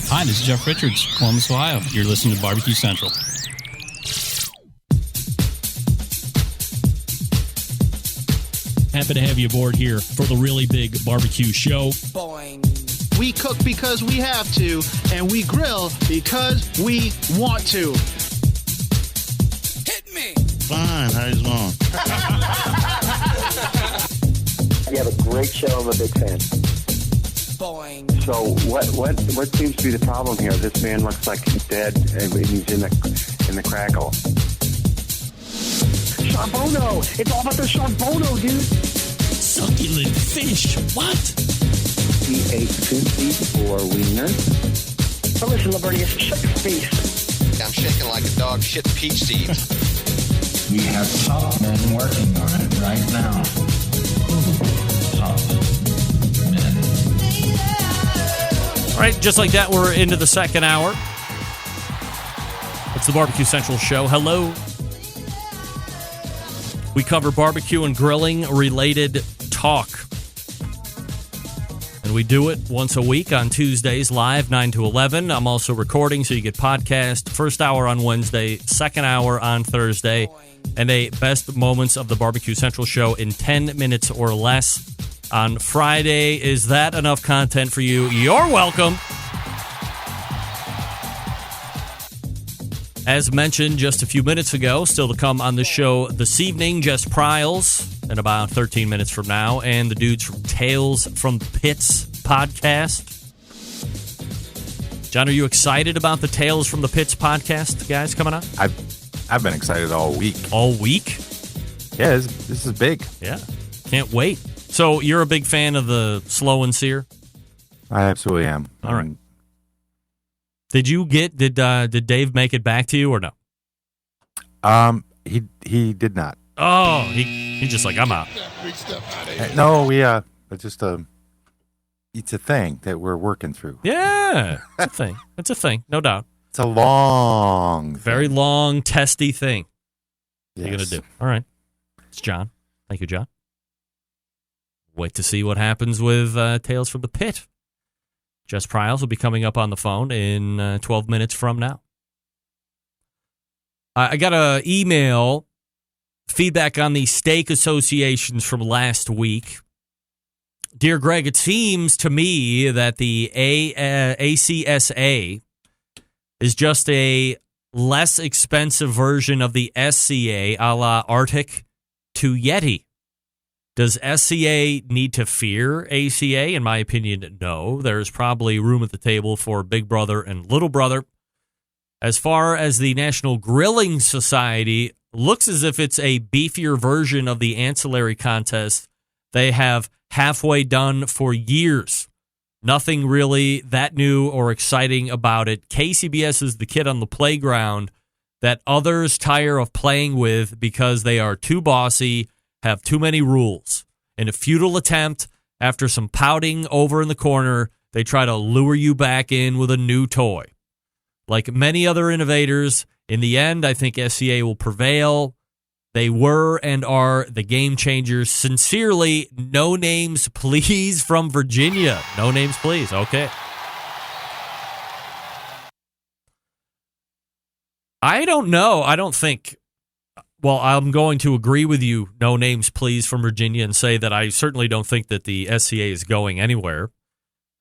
Hi, this is Jeff Richards, Columbus, Ohio. You're listening to Barbecue Central. Happy to have you aboard here for the really big barbecue show. Boing. We cook because we have to, and we grill because we want to. Hit me! Fine, how's it going? You have a great show. I'm a big fan. Boing. So what seems to be the problem here? This man looks like he's dead, and he's in the crackle. Sean Bono! It's all about the Sean Bono, dude! Succulent fish. What? He ate sushi or wiener. Oh, listen, Lavernius, shut your face. I'm shaking like a dog shit peach seeds. We have top men working on it right now. Top men. All right, just like that, we're into the second hour. It's the Barbecue Central Show. Hello. We cover barbecue and grilling related talk. And we do it once a week on Tuesdays, live 9 to 11. I'm also recording, so you get podcast. First hour on Wednesday, second hour on Thursday, and a best moments of the Barbecue Central Show in 10 minutes or less on Friday. Is that enough content for you? You're welcome. As mentioned just a few minutes ago, still to come on the show this evening, Jess Pryles in about 13 minutes from now, and the dudes from Tales from the Pits podcast. John, are you excited about the Tales from the Pits podcast, guys, coming up? I've been excited all week. All week? Yeah, this is big. Yeah, can't wait. So you're a big fan of the Slow and Sear? I absolutely am. All right. Did Dave make it back to you or no? He did not. Oh, he's just like, I'm out. No, it's just it's a thing that we're working through. Yeah, it's a thing. It's a thing, no doubt. It's a long, very long, testy thing. Yes. What are you gonna do? All right, it's John. Thank you, John. Wait to see what happens with Tales from the Pit. Jess Pryles will be coming up on the phone in 12 minutes from now. I got an email feedback on the steak associations from last week. Dear Greg, it seems to me that the ACSA is just a less expensive version of the SCA, a la Arctic to Yeti. Does SCA need to fear ACA? In my opinion, no. There's probably room at the table for Big Brother and Little Brother. As far as the National Grilling Society, looks as if it's a beefier version of the ancillary contest they have halfway done for years. Nothing really that new or exciting about it. KCBS is the kid on the playground that others tire of playing with because they are too bossy, have too many rules. In a futile attempt, after some pouting over in the corner, they try to lure you back in with a new toy. Like many other innovators, in the end, I think SCA will prevail. They were and are the game changers. Sincerely, no names, please, from Virginia. No names, please. Okay. I don't know. I don't think... Well, I'm going to agree with you, no names, please, from Virginia, and say that I certainly don't think that the SCA is going anywhere.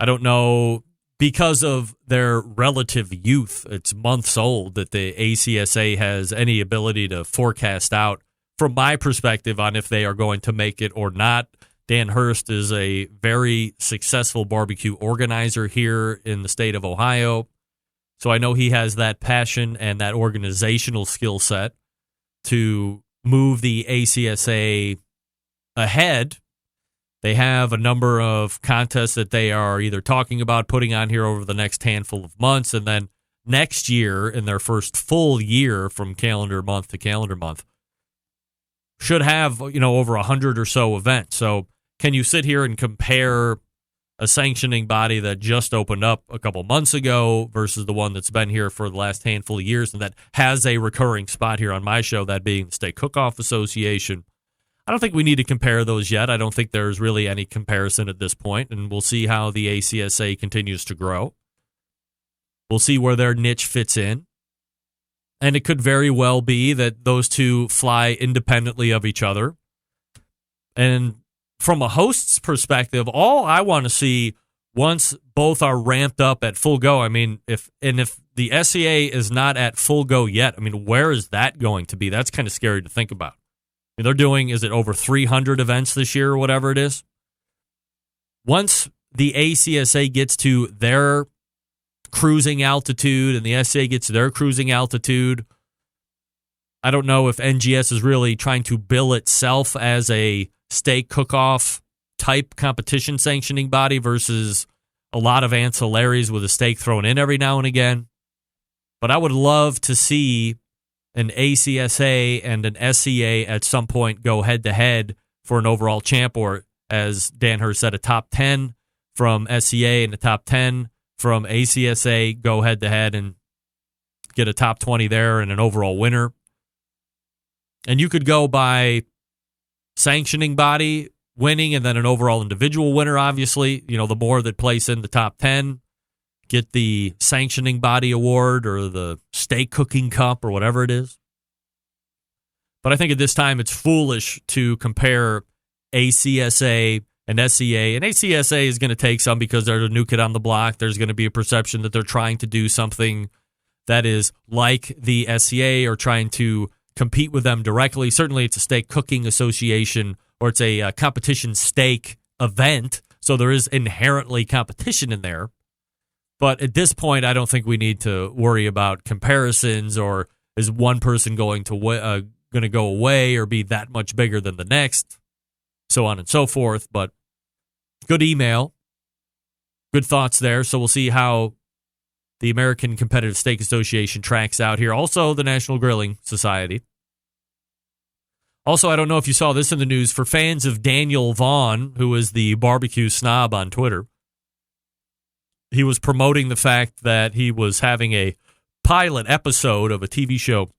I don't know, because of their relative youth, it's months old, that the ACSA has any ability to forecast out, from my perspective, on if they are going to make it or not. Dan Hurst is a very successful barbecue organizer here in the state of Ohio, so I know he has that passion and that organizational skill set to move the ACSA ahead. They have a number of contests that they are either talking about putting on here over the next handful of months, and then next year, in their first full year from calendar month to calendar month, should have, over 100 or so events. So can you sit here and compare a sanctioning body that just opened up a couple months ago versus the one that's been here for the last handful of years and that has a recurring spot here on my show, that being the Steak Cook-Off Association? I don't think we need to compare those yet. I don't think there's really any comparison at this point, and we'll see how the ACSA continues to grow. We'll see where their niche fits in. And it could very well be that those two fly independently of each other. And from a host's perspective, all I want to see once both are ramped up at full go, I mean, if the SCA is not at full go yet, I mean, where is that going to be? That's kind of scary to think about. I mean, they're doing, is it over 300 events this year or whatever it is? Once the ACSA gets to their cruising altitude and the SCA gets to their cruising altitude, I don't know if NGS is really trying to bill itself as a steak cook-off type competition sanctioning body versus a lot of ancillaries with a steak thrown in every now and again. But I would love to see an ACSA and an SCA at some point go head-to-head for an overall champ, or as Dan Hurst said, a top 10 from SCA and a top 10 from ACSA go head-to-head and get a top 20 there and an overall winner. And you could go by sanctioning body winning and then an overall individual winner, obviously. You know, the more that place in the top 10 get the sanctioning body award or the steak cooking cup or whatever it is. But I think at this time it's foolish to compare ACSA and SCA. And ACSA is going to take some because they're the new kid on the block. There's going to be a perception that they're trying to do something that is like the SCA or trying to compete with them directly. Certainly it's a steak cooking association or it's a competition steak event, so there is inherently competition in there. But at this point, I don't think we need to worry about comparisons or is one person going to go away or be that much bigger than the next, so on and so forth. But good email, good thoughts there. So we'll see how the American Competitive Steak Association tracks out here. Also, the National Grilling Society. Also, I don't know if you saw this in the news, for fans of Daniel Vaughn, who is the barbecue snob on Twitter, he was promoting the fact that he was having a pilot episode of a TV show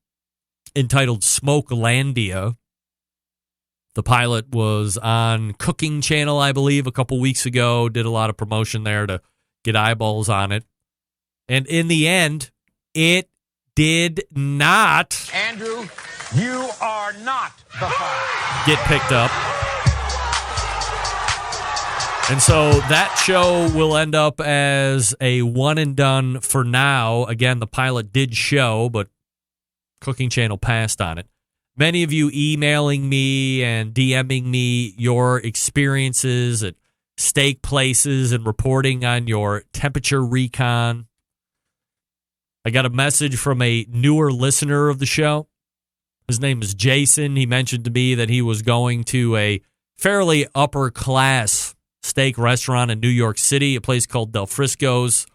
entitled Smokelandia. The pilot was on Cooking Channel, I believe, a couple weeks ago, did a lot of promotion there to get eyeballs on it. And in the end, it did not... Andrew, you are not the father. ...get picked up. And so that show will end up as a one and done for now. Again, the pilot did show, but Cooking Channel passed on it. Many of you emailing me and DMing me your experiences at steak places and reporting on your temperature recon. I got a message from a newer listener of the show. His name is Jason. He mentioned to me that he was going to a fairly upper class steak restaurant in New York City, a place called Del Frisco's,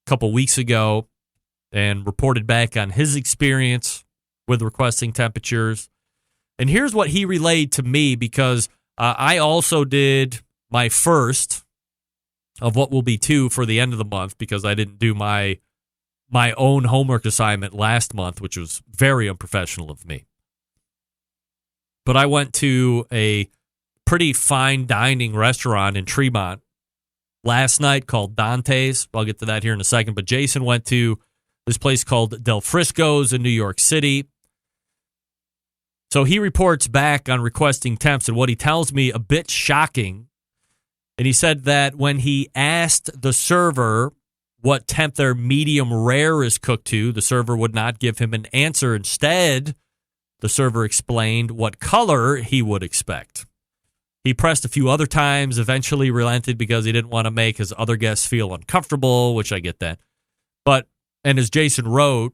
a couple weeks ago, and reported back on his experience with requesting temperatures. And here's what he relayed to me, because I also did my first of what will be two for the end of the month, because I didn't do my own homework assignment last month, which was very unprofessional of me. But I went to a pretty fine dining restaurant in Tremont last night called Dante's. I'll get to that here in a second. But Jason went to this place called Del Frisco's in New York City. So he reports back on requesting temps, and what he tells me a bit shocking. And he said that when he asked the server what temp their medium rare is cooked to, the server would not give him an answer. Instead, the server explained what color he would expect. He pressed a few other times, eventually relented because he didn't want to make his other guests feel uncomfortable, which I get that. But, and as Jason wrote,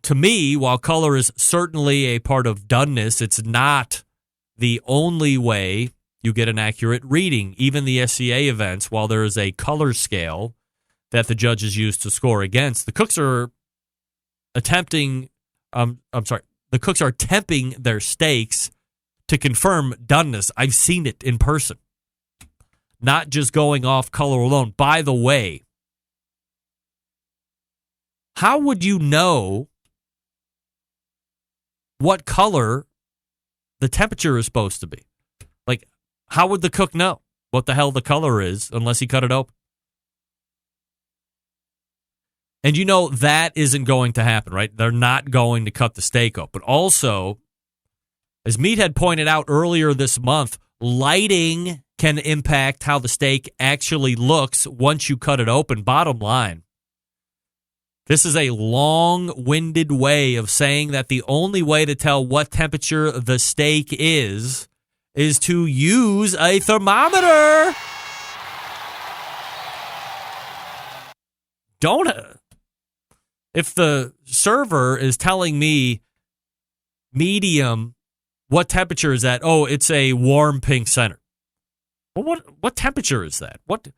to me, while color is certainly a part of doneness, it's not the only way you get an accurate reading. Even the SCA events, while there is a color scale that the judges use to score against, the cooks are temping their steaks to confirm doneness. I've seen it in person, not just going off color alone. By the way, how would you know what color the temperature is supposed to be? Like, how would the cook know what the hell the color is unless he cut it open? And you know that isn't going to happen, right? They're not going to cut the steak up. But also, as Meathead pointed out earlier this month, lighting can impact how the steak actually looks once you cut it open. Bottom line, this is a long-winded way of saying that the only way to tell what temperature the steak is to use a thermometer. If the server is telling me medium, what temperature is that? Oh, it's a warm pink center. Well, what temperature is that? What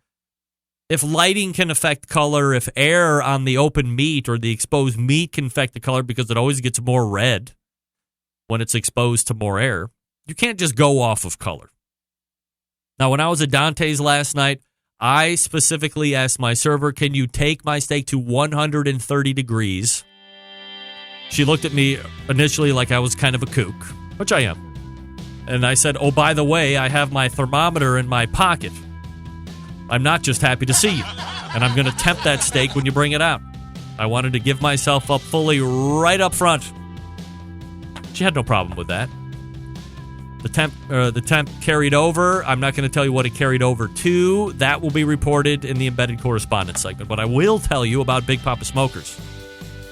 if lighting can affect color? If air on the open meat or the exposed meat can affect the color because it always gets more red when it's exposed to more air? You can't just go off of color. Now, when I was at Dante's last night, I specifically asked my server, can you take my steak to 130 degrees? She looked at me initially like I was kind of a kook, which I am. And I said, oh, by the way, I have my thermometer in my pocket. I'm not just happy to see you. And I'm going to temp that steak when you bring it out. I wanted to give myself up fully right up front. She had no problem with that. The temp carried over. I'm not going to tell you what it carried over to. That will be reported in the embedded correspondence segment. But I will tell you about Big Papa Smokers,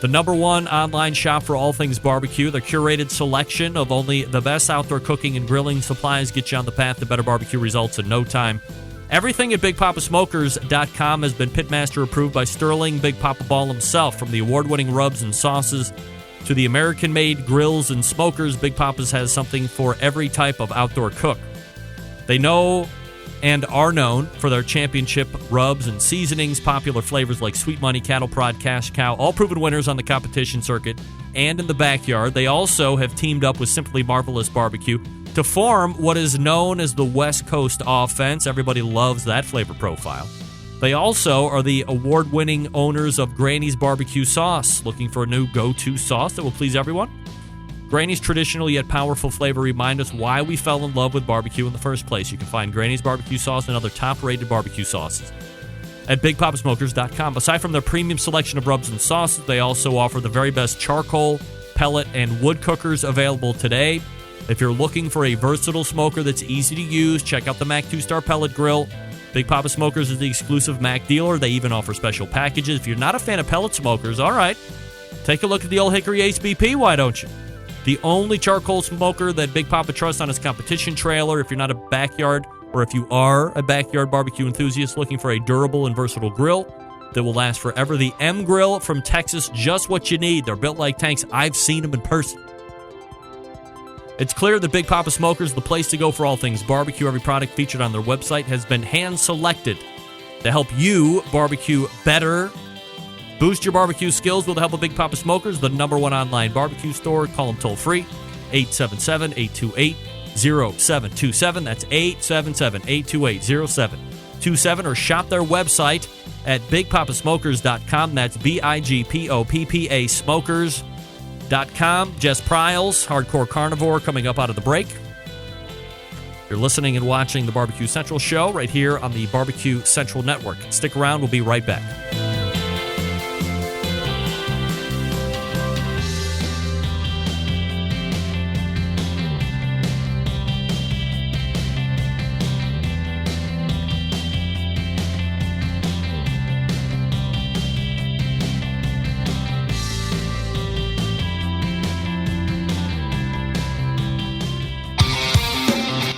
the #1 online shop for all things barbecue. Their curated selection of only the best outdoor cooking and grilling supplies get you on the path to better barbecue results in no time. Everything at BigPapaSmokers.com has been Pitmaster approved by Sterling Big Papa Ball himself. From the award-winning rubs and sauces to the American-made grills and smokers, Big Papa's has something for every type of outdoor cook. They know and are known for their championship rubs and seasonings, popular flavors like Sweet Money, Cattle Prod, Cash Cow, all proven winners on the competition circuit and in the backyard. They also have teamed up with Simply Marvelous Barbecue to form what is known as the West Coast Offense. Everybody loves that flavor profile. They also are the award-winning owners of Granny's Barbecue Sauce. Looking for a new go-to sauce that will please everyone? Granny's traditional yet powerful flavor remind us why we fell in love with barbecue in the first place. You can find Granny's Barbecue Sauce and other top-rated barbecue sauces at BigPapaSmokers.com. Aside from their premium selection of rubs and sauces, they also offer the very best charcoal, pellet, and wood cookers available today. If you're looking for a versatile smoker that's easy to use, check out the Mac 2-Star Pellet Grill. Big Papa Smokers is the exclusive Mac dealer. They even offer special packages. If you're not a fan of pellet smokers, all right, take a look at the old Hickory HBP, why don't you? The only charcoal smoker that Big Papa trusts on his competition trailer. If you're not a backyard, or if you are a backyard barbecue enthusiast looking for a durable and versatile grill that will last forever, the M Grill from Texas, just what you need. They're built like tanks. I've seen them in person. It's clear that Big Papa Smokers is the place to go for all things barbecue. Every product featured on their website has been hand-selected to help you barbecue better. Boost your barbecue skills with the help of Big Papa Smokers, the #1 online barbecue store. Call them toll-free, 877-828-0727. That's 877-828-0727. Or shop their website at BigPapaSmokers.com. That's BIGPOPPA Smokers.com. Jess Pryles, Hardcore Carnivore, coming up out of the break. You're listening and watching the Barbecue Central show right here on the Barbecue Central Network. Stick around. We'll be right back.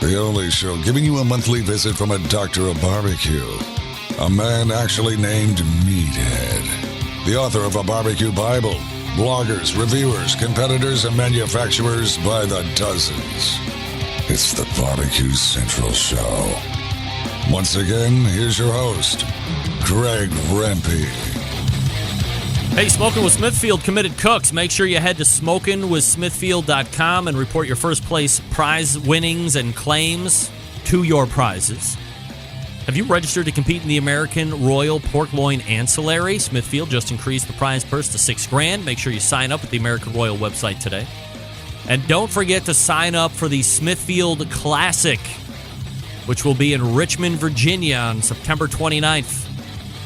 The only show giving you a monthly visit from a doctor of barbecue. A man actually named Meathead. The author of a barbecue Bible. Bloggers, reviewers, competitors, and manufacturers by the dozens. It's the Barbecue Central Show. Once again, here's your host, Greg Rempe. Hey, Smoking with Smithfield committed cooks. Make sure you head to smokingwithsmithfield.com and report your first place prize winnings and claims to your prizes. Have you registered to compete in the American Royal Pork Loin Ancillary? Smithfield just increased the prize purse to $6,000. Make sure you sign up at the American Royal website today. And don't forget to sign up for the Smithfield Classic, which will be in Richmond, Virginia on September 29th.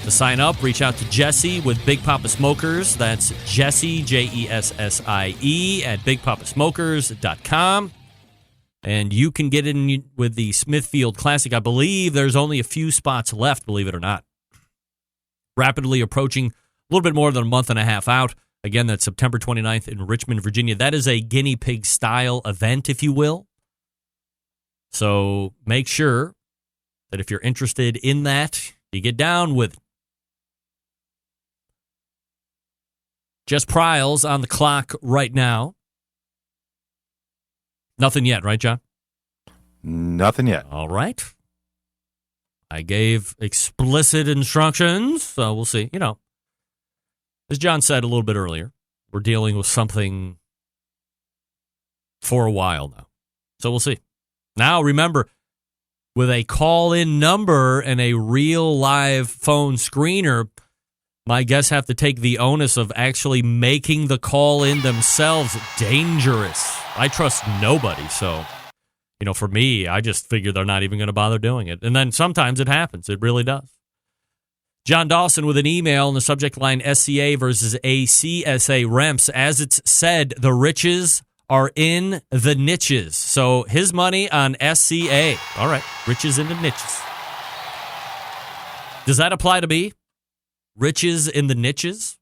To sign up, reach out to Jesse with Big Papa Smokers. That's Jesse, Jessie, at BigPapaSmokers.com. And you can get in with the Smithfield Classic. I believe there's only a few spots left, believe it or not. Rapidly approaching, a little bit more than a month and a half out. Again, that's September 29th in Richmond, Virginia. That is a guinea pig style event, if you will. So make sure that if you're interested in that, you get down with it. Jess Pryles on the clock right now. Nothing yet, right, John? Nothing yet. All right. I gave explicit instructions, so we'll see. You know, as John said a little bit earlier, we're dealing with something for a while now. So we'll see. Now, remember, with a call-in number and a real live phone screener, my guests have to take the onus of actually making the call in themselves. Dangerous. I trust nobody. So, you know, for me, I just figure they're not even going to bother doing it. And then sometimes it happens. It really does. John Dawson with an email in the subject line, SCA versus ACSA Remps. As it's said, the riches are in the niches. So his money on SCA. All right. Riches in the niches. Does that apply to me? Riches in the niches?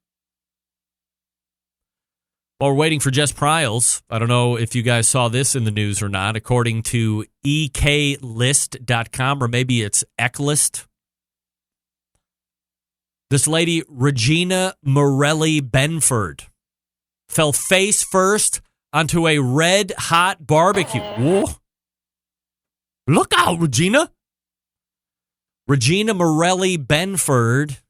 While we're waiting for Jess Pryles, I don't know if you guys saw this in the news or not. According to eklist.com, or maybe it's Eklist, this lady, Regina Morelli Benford, fell face first onto a red-hot barbecue. Whoa. Look out, Regina. Regina Morelli Benford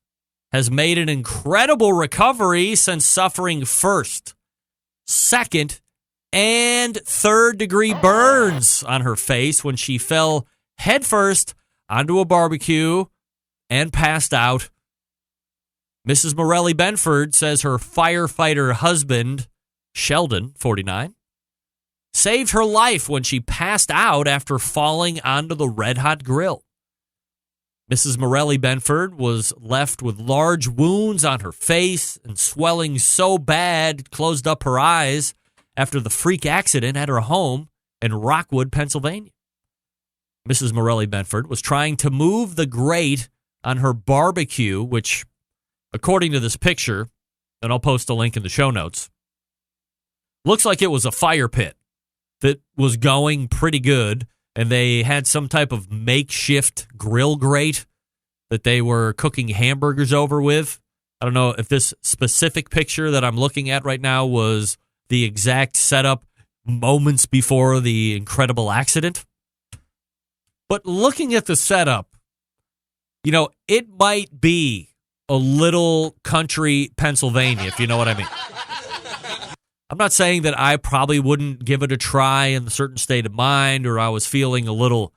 has made an incredible recovery since suffering first, second, and third-degree burns on her face when she fell headfirst onto a barbecue and passed out. Mrs. Morelli Benford says her firefighter husband, Sheldon, 49, saved her life when she passed out after falling onto the red-hot grill. Mrs. Morelli Benford was left with large wounds on her face and swelling so bad it closed up her eyes after the freak accident at her home in Rockwood, Pennsylvania. Mrs. Morelli Benford was trying to move the grate on her barbecue, which, according to this picture, and I'll post a link in the show notes, looks like it was a fire pit that was going pretty good. And they had some type of makeshift grill grate that they were cooking hamburgers over with. I don't know if this specific picture that I'm looking at right now was the exact setup moments before the incredible accident. But looking at the setup, you know, it might be a little country Pennsylvania, if you know what I mean. I'm not saying that I probably wouldn't give it a try in a certain state of mind, or I was feeling a little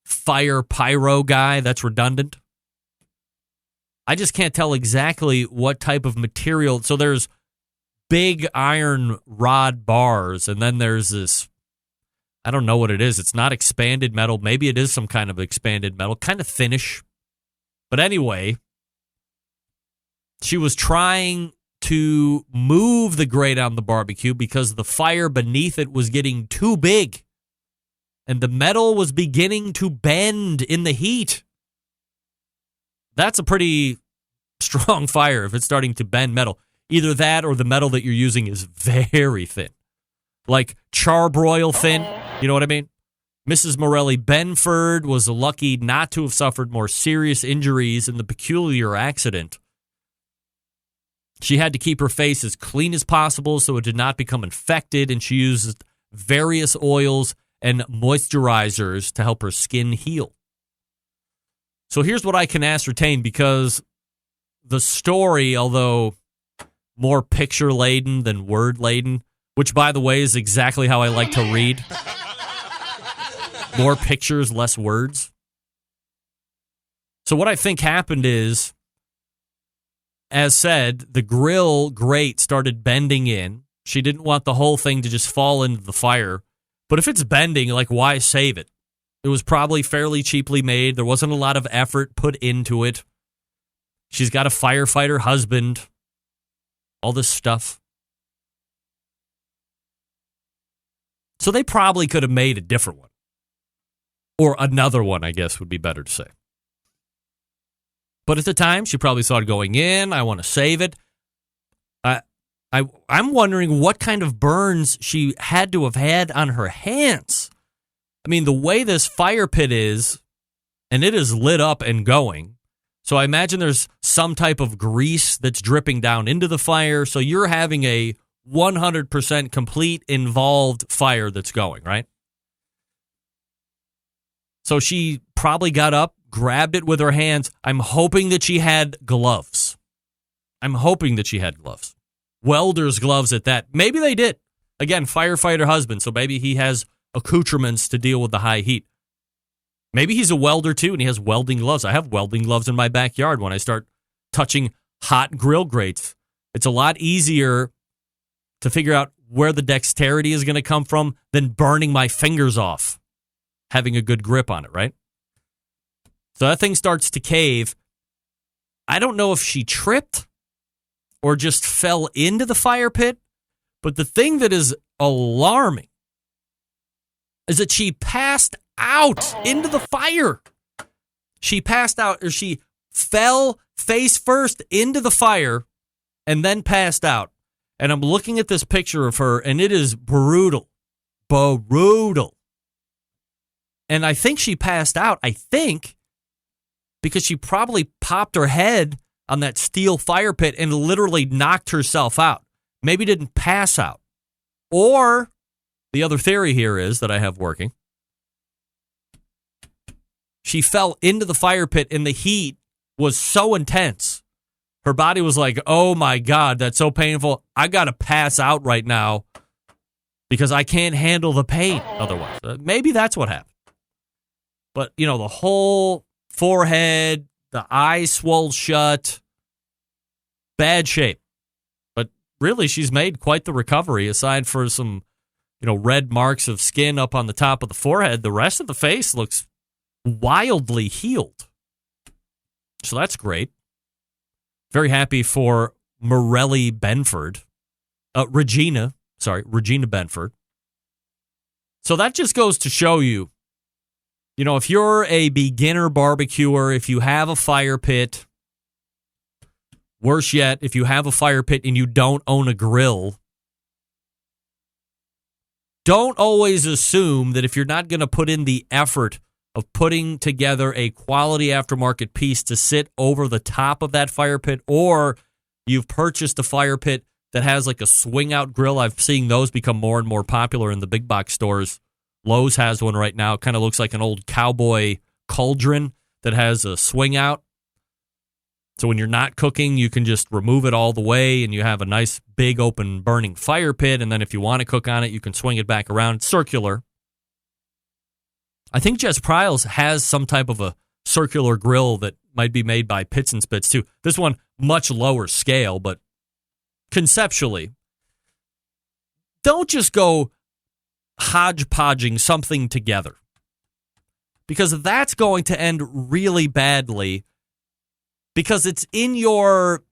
fire pyro guy. That's redundant. I just can't tell exactly what type of material. So there's big iron rod bars, and then there's this, I don't know what it is. It's not expanded metal. Maybe it is some kind of expanded metal, kind of thinnish. But anyway, she was trying to move the grate on the barbecue because the fire beneath it was getting too big and the metal was beginning to bend in the heat. That's a pretty strong fire if it's starting to bend metal. Either that or the metal that you're using is very thin, like charbroil thin. You know what I mean? Mrs. Morelli Benford was lucky not to have suffered more serious injuries in the peculiar accident. She had to keep her face as clean as possible so it did not become infected, and she used various oils and moisturizers to help her skin heal. So here's what I can ascertain, because the story, although more picture-laden than word-laden, which, by the way, is exactly how I like to read. More pictures, less words. So what I think happened is, as said, the grill grate started bending in. She didn't want the whole thing to just fall into the fire. But if it's bending, like, why save it? It was probably fairly cheaply made. There wasn't a lot of effort put into it. She's got a firefighter husband. All this stuff. So they probably could have made a different one. Or another one, I guess, would be better to say. But at the time, she probably thought going in, I want to save it. I'm wondering what kind of burns she had to have had on her hands. I mean, the way this fire pit is, and it is lit up and going, so I imagine there's some type of grease that's dripping down into the fire, so you're having a 100% complete involved fire that's going, right? So she probably got up, grabbed it with her hands. I'm hoping that she had gloves. Welder's gloves at that. Maybe they did. Again, firefighter husband, so maybe he has accoutrements to deal with the high heat. Maybe he's a welder too, and he has welding gloves. I have welding gloves in my backyard when I start touching hot grill grates. It's a lot easier to figure out where the dexterity is going to come from than burning my fingers off, having a good grip on it, right? So that thing starts to cave. I don't know if she tripped or just fell into the fire pit, but the thing that is alarming is that she passed out into the fire. She passed out, or she fell face first into the fire and then passed out. And I'm looking at this picture of her, and it is brutal. Brutal. And I think she passed out, because she probably popped her head on that steel fire pit and literally knocked herself out. Maybe didn't pass out. Or the other theory here is that I have working. She fell into the fire pit and the heat was so intense. Her body was like, oh my God, that's so painful. I got to pass out right now because I can't handle the pain otherwise. Maybe that's what happened. But, you know, the whole forehead, the eyes swole shut, bad shape. But really, she's made quite the recovery. Aside for some, red marks of skin up on the top of the forehead, the rest of the face looks wildly healed. So that's great. Very happy for Morelli Benford. Regina Benford. So that just goes to show you, if you're a beginner barbecuer, if you have a fire pit, worse yet, if you have a fire pit and you don't own a grill, don't always assume that if you're not going to put in the effort of putting together a quality aftermarket piece to sit over the top of that fire pit, or you've purchased a fire pit that has like a swing out grill. I've seen those become more and more popular in the big box stores. Lowe's has one right now. It kind of looks like an old cowboy cauldron that has a swing out. So when you're not cooking, you can just remove it all the way and you have a nice big open burning fire pit. And then if you want to cook on it, you can swing it back around. It's circular. I think Jess Pryles has some type of a circular grill that might be made by Pits and Spits too. This one, much lower scale, but conceptually, don't just go hodgepodging something together, because that's going to end really badly, because it's in your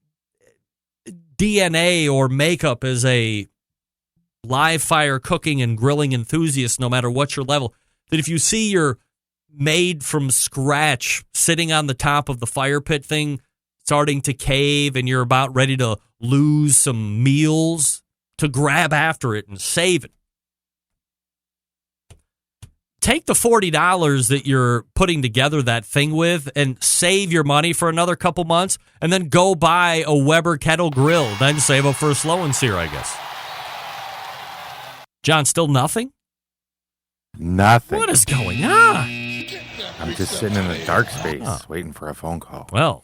DNA or makeup as a live fire cooking and grilling enthusiast, no matter what your level, that if you see your made from scratch sitting on the top of the fire pit thing starting to cave and you're about ready to lose some meals, to grab after it and save it. Take the $40 that you're putting together that thing with and save your money for another couple months, and then go buy a Weber kettle grill. Then save up for a slow and sear, I guess. John, still nothing? Nothing. What is going on? I'm just sitting in a dark space waiting for a phone call. Well,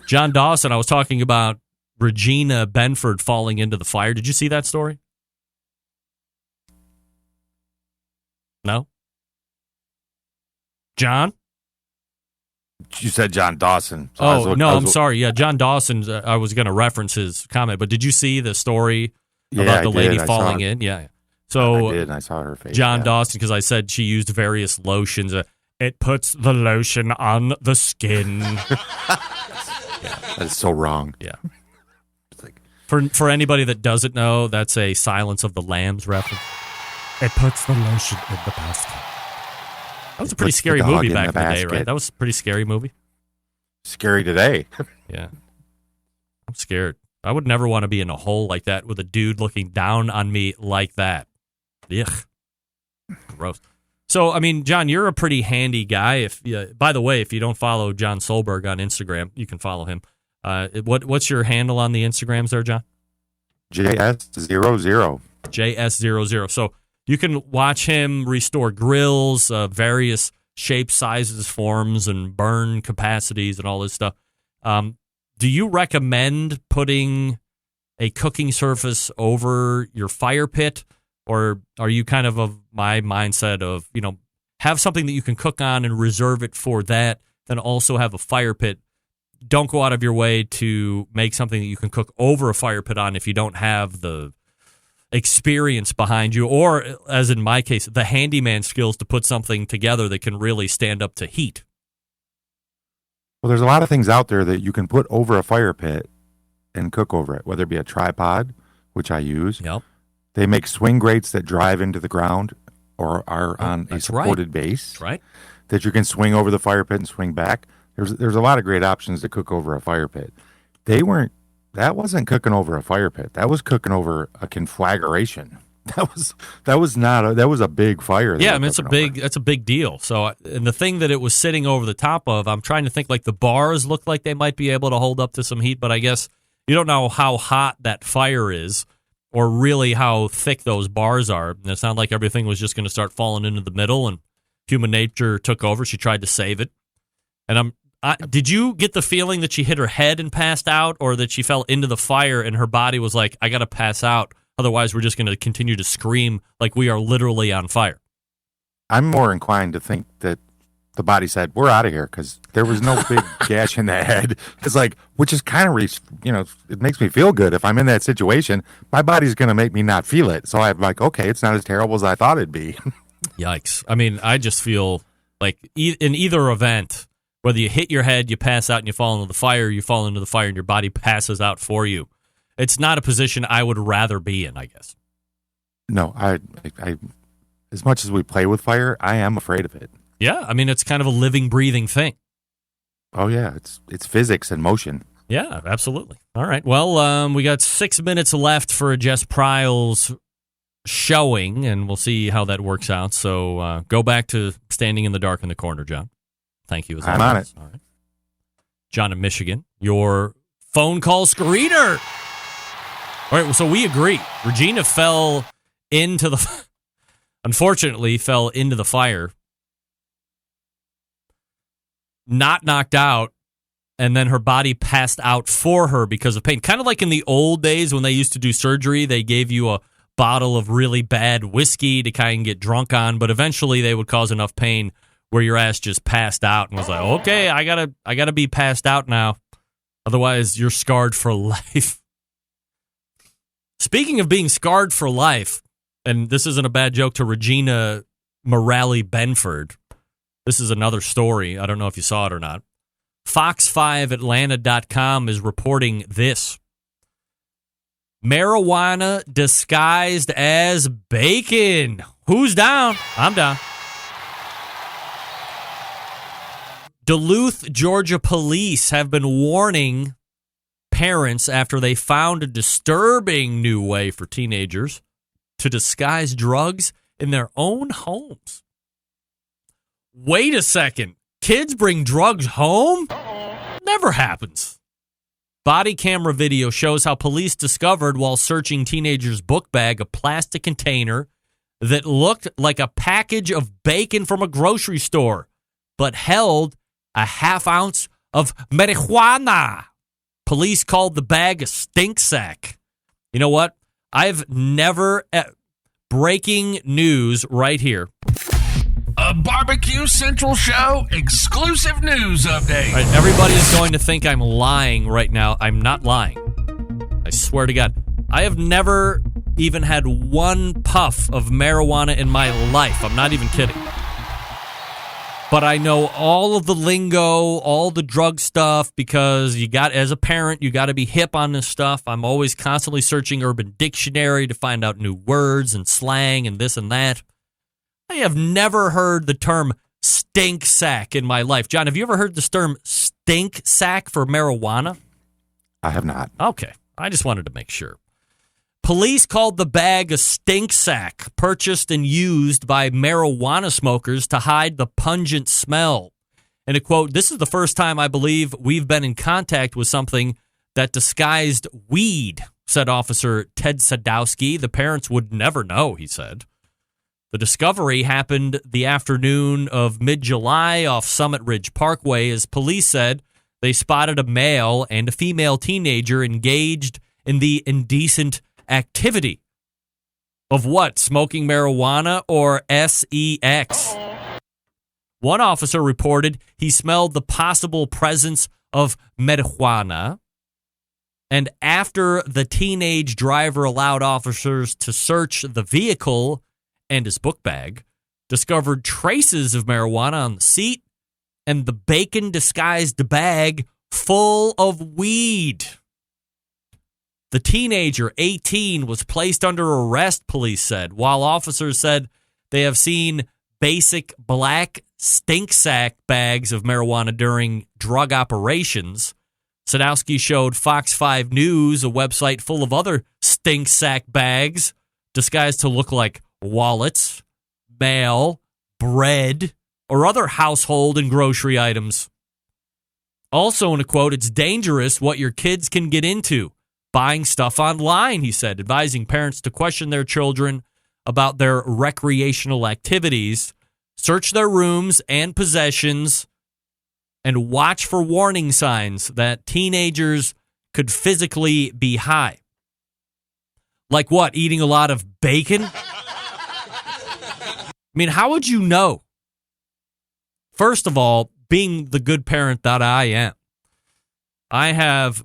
John Dawson, I was talking about Regina Benford falling into the fire. Did you see that story? No? John? You said John Dawson. So I'm sorry. Yeah, John Dawson, I was going to reference his comment, but did you see the story about the lady falling in? Yeah. So I did, and I saw her face. John Dawson, because I said she used various lotions. It puts the lotion on the skin. That's so wrong. Yeah. For anybody that doesn't know, that's a Silence of the Lambs reference. It puts the lotion in the basket. That was a pretty scary movie back in the day, right? That was a pretty scary movie. Scary today. Yeah. I'm scared. I would never want to be in a hole like that with a dude looking down on me like that. Yuck. Gross. So, I mean, John, you're a pretty handy guy. By the way, if you don't follow John Solberg on Instagram, you can follow him. What's your handle on the Instagrams there, John? JS00. JS00. So you can watch him restore grills, various shapes, sizes, forms, and burn capacities and all this stuff. Do you recommend putting a cooking surface over your fire pit? Or are you kind of my mindset of, have something that you can cook on and reserve it for that, then also have a fire pit? Don't go out of your way to make something that you can cook over a fire pit on if you don't have the experience behind you, or, as in my case, the handyman skills to put something together that can really stand up to heat. Well, there's a lot of things out there that you can put over a fire pit and cook over it, whether it be a tripod, which I use. Yep. They make swing grates that drive into the ground or are on a supported base. That's right. That you can swing over the fire pit and swing back. There's a lot of great options to cook over a fire pit. That wasn't cooking over a fire pit. That was cooking over a conflagration. That was a big fire. Yeah, I mean, that's a big deal. So, and the thing that it was sitting over the top of, I'm trying to think, like, the bars look like they might be able to hold up to some heat, but I guess you don't know how hot that fire is or really how thick those bars are. And it sounded like everything was just going to start falling into the middle, and human nature took over. She tried to save it. And did you get the feeling that she hit her head and passed out, or that she fell into the fire and her body was like, I got to pass out, otherwise we're just going to continue to scream like we are literally on fire? I'm more inclined to think that the body said, we're out of here, because there was no big gash in the head. It's like, which is kind of, it makes me feel good. If I'm in that situation, my body's going to make me not feel it. So I'm like, okay, it's not as terrible as I thought it'd be. Yikes. I mean, I just feel like in either event, whether you hit your head, you pass out, and you fall into the fire, and your body passes out for you. It's not a position I would rather be in, I guess. No, I as much as we play with fire, I am afraid of it. Yeah, I mean, it's kind of a living, breathing thing. Oh, yeah, it's physics and motion. Yeah, absolutely. All right, well, we got 6 minutes left for a Jess Pryles showing, and we'll see how that works out. So go back to standing in the dark in the corner, John. Thank you. I'm on it. All right. John in Michigan, your phone call screener. All right, so we agree. Regina unfortunately fell into the fire, not knocked out, and then her body passed out for her because of pain. Kind of like in the old days when they used to do surgery, they gave you a bottle of really bad whiskey to kind of get drunk on, but eventually they would cause enough pain where your ass just passed out and was like, okay, I gotta be passed out now. Otherwise, you're scarred for life. Speaking of being scarred for life, and this isn't a bad joke to Regina Morale Benford, this is another story. I don't know if you saw it or not. Fox5Atlanta.com is reporting this. Marijuana disguised as bacon. Who's down? I'm down. Duluth, Georgia police have been warning parents after they found a disturbing new way for teenagers to disguise drugs in their own homes. Wait a second. Kids bring drugs home? Never happens. Body camera video shows how police discovered while searching teenagers' book bag a plastic container that looked like a package of bacon from a grocery store, but held a half ounce of marijuana. Police called the bag a stink sack. You know what? I've never... breaking news right here. A Barbecue Central Show exclusive news update. Right, everybody's going to think I'm lying right now. I'm not lying. I swear to God. I have never even had one puff of marijuana in my life. I'm not even kidding. But I know all of the lingo, all the drug stuff, because as a parent, you got to be hip on this stuff. I'm always constantly searching Urban Dictionary to find out new words and slang and this and that. I have never heard the term stink sack in my life. John, have you ever heard the term stink sack for marijuana? I have not. Okay. I just wanted to make sure. Police called the bag a stink sack, purchased and used by marijuana smokers to hide the pungent smell. And a quote, "This is the first time I believe we've been in contact with something that disguised weed," said Officer Ted Sadowski. "The parents would never know," he said. The discovery happened the afternoon of mid-July off Summit Ridge Parkway. As police said, they spotted a male and a female teenager engaged in the indecent activity of what? Smoking marijuana or sex? One officer reported he smelled the possible presence of marijuana. And after the teenage driver allowed officers to search the vehicle and his book bag, discovered traces of marijuana on the seat and the bacon-disguised bag full of weed. The teenager, 18, was placed under arrest, police said, while officers said they have seen basic black stink sack bags of marijuana during drug operations. Sadowski showed Fox 5 News a website full of other stink sack bags disguised to look like wallets, mail, bread, or other household and grocery items. Also, in a quote, "It's dangerous what your kids can get into. Buying stuff online," he said, advising parents to question their children about their recreational activities, search their rooms and possessions, and watch for warning signs that teenagers could physically be high. Like what? Eating a lot of bacon? I mean, how would you know? First of all, being the good parent that I am, I have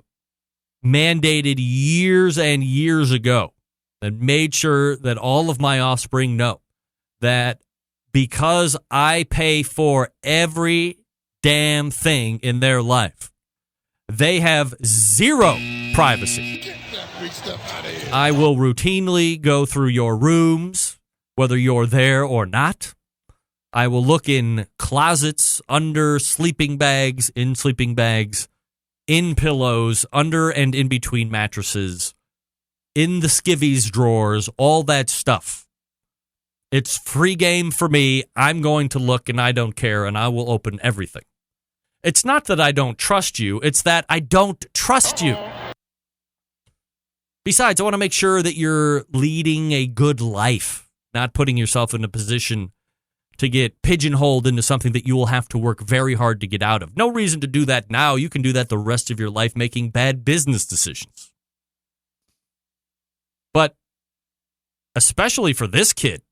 mandated years and years ago and made sure that all of my offspring know that because I pay for every damn thing in their life, they have zero privacy. I will routinely go through your rooms, whether you're there or not. I will look in closets, under sleeping bags, in sleeping bags, in pillows, under and in between mattresses, in the skivvies drawers, all that stuff. It's free game for me. I'm going to look and I don't care, and I will open everything. It's not that I don't trust you. It's that I don't trust you. Besides, I want to make sure that you're leading a good life, not putting yourself in a position to get pigeonholed into something that you will have to work very hard to get out of. No reason to do that now. You can do that the rest of your life, making bad business decisions. But especially for this kid,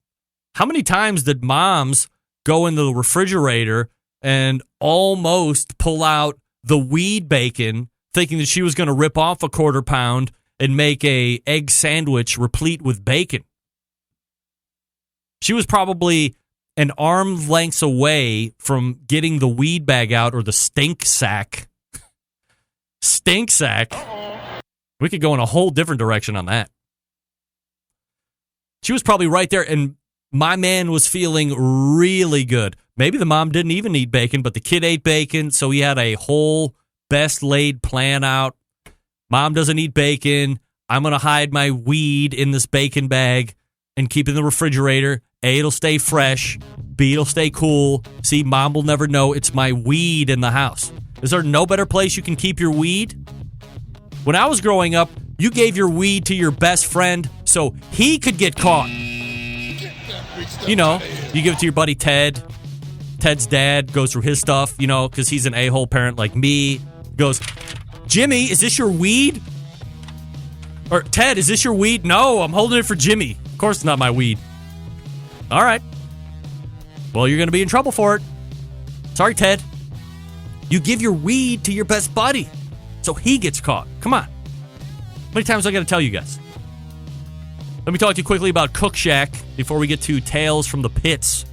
how many times did moms go into the refrigerator and almost pull out the weed bacon, thinking that she was going to rip off a quarter pound and make a egg sandwich replete with bacon? She was probably an arm's length away from getting the weed bag out, or the stink sack. Stink sack. We could go in a whole different direction on that. She was probably right there, and my man was feeling really good. Maybe the mom didn't even eat bacon, but the kid ate bacon, so he had a whole best laid plan out. Mom doesn't eat bacon. I'm going to hide my weed in this bacon bag and keep it in the refrigerator. A, it'll stay fresh. B, it'll stay cool. C, mom will never know it's my weed in the house. Is there no better place you can keep your weed? When I was growing up, you gave your weed to your best friend so he could get caught. You know, you give it to your buddy Ted. Ted's dad goes through his stuff, you know, because he's an a-hole parent like me. Goes, "Jimmy, is this your weed?" Or, "Ted, is this your weed?" "No, I'm holding it for Jimmy." "Of course it's not my weed." "All right. Well, you're going to be in trouble for it. Sorry, Ted." You give your weed to your best buddy so he gets caught. Come on. How many times do I got to tell you guys? Let me talk to you quickly about Cook Shack before we get to Tales from the Pits.